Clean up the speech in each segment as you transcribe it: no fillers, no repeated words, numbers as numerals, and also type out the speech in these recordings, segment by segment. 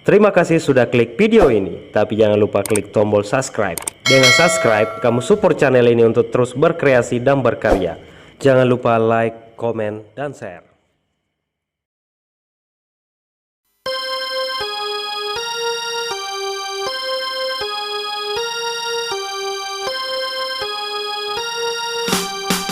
Terima kasih sudah klik video ini, tapi jangan lupa klik tombol subscribe. Dengan subscribe, kamu support channel ini untuk terus berkreasi dan berkarya. Jangan lupa like, komen, dan share.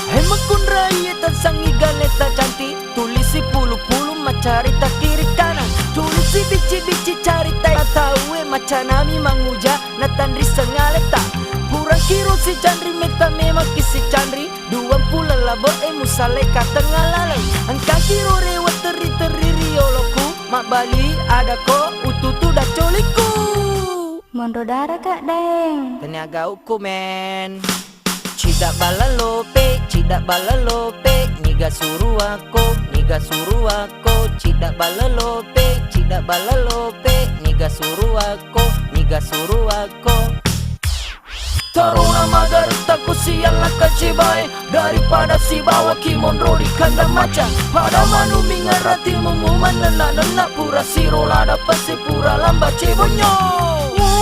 Hemakun raya sangi galeta cantik, tulisi pulu-pulu macarita kiri kanan, tulisi bici-bici carita tahu macanami manguja natandri sengaleta, purang kiro si candri meta memang kisi candri, dua pula labo musale tengah lalai, angka kiro rewa teri rioloku, mak bali ada ko ututu da coliku. Mondo darah kak deng Tenaga ukumen Cidak balalope, niga suruh aku, cidak balalope, niga suruh aku. Taruna magar takku sial nak cibai daripada si bawa kimondro di kandang macan. Pada manu mingarati mumuman nena pura sirola dapat sepura lamba cibonyo. Ya,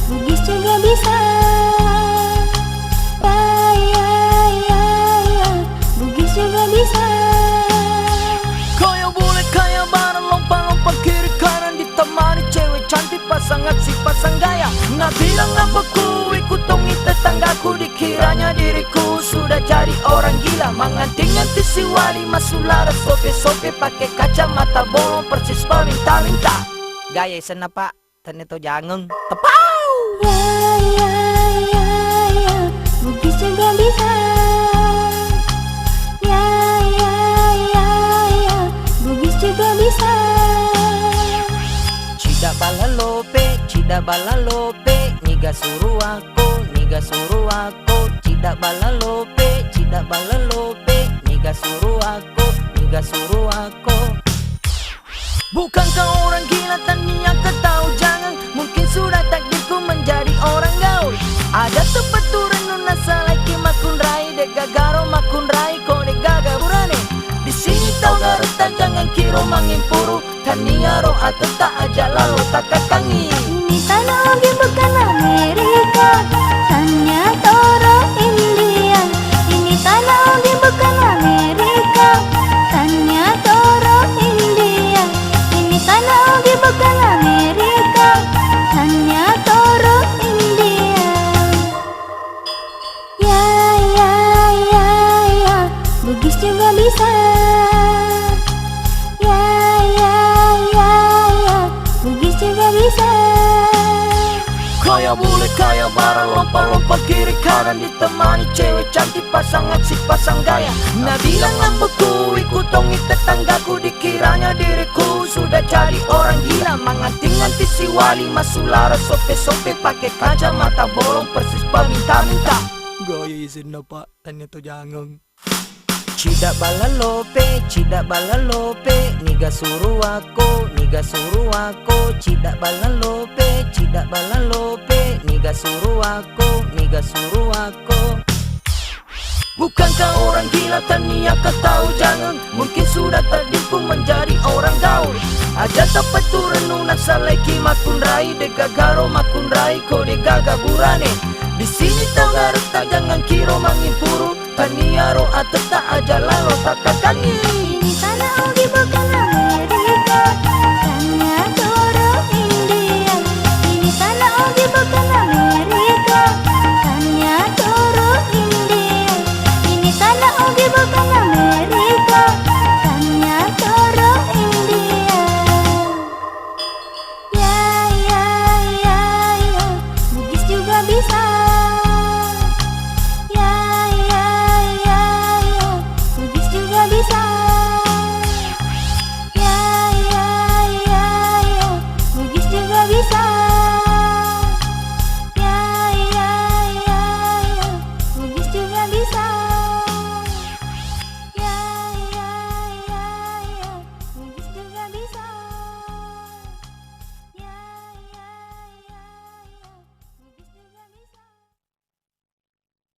Bugis juga bisa. Bugis juga bisa. Kaya boleh kaya bareng lompat-lompat kiri kanan ditemani cewek cantik pasangan si pasang gaya. Nggak bilang ngapaku ikutongi tetanggaku dikiranya diriku sudah jadi orang gila. Menganti-nganti si wali masulara sope-sope pakai kacamata bolong persis peminta-minta. Gaya senapa ternyata jangan tepau. Ya, Bugis juga bisa. Ya, Bugis juga bisa. Cidak balalope, niga suruh aku, cidak balalope, niga suruh aku. Bukankah orang gila tania ketahu jangan, mungkin sudah takdirku menjadi orang gaul. Ada tempat turun nuna salaki makun rai, degagaro makun rai, kode gagaburane. Di sini tau gareta jangan kiro mangimpuru, tania roh atau tak aja lalu tak kakangi. Ini tanah oge bukan Amerika, hanya toro India. Ini tanah oge bukan Amerika, hanya toro India. Ini tanah oge bukan Amerika, hanya toro India. Ya, Bugis juga bisa. Ya, Bugis juga bisa. Kaya boleh kaya barang lompat-lompat kiri kanan ditemani cewek cantik pasangan si pasang gaya. Nah bilang ngapaku ikutongi tetanggaku dikiranya diriku sudah jadi orang gila. Menganti-nganti si wali masulara sope-sope pakai kacamata bolong persis peminta-minta. Gaya izin apa ternyata jangan. Cidak balalope, niga suruh aku, cidak balalope, niga suruh aku. Bukankah orang gila tania ketahu jangan, mungkin sudah takdirku menjadi orang gaul. Aja tempat turun nuna salaki makun rai, degagaro makun rai, kode gagaburane. Di sini tau gareta jangan kiro mangimpuru, tania roh atau tak aja lalu tak kakangi. Ini tanah oge bukan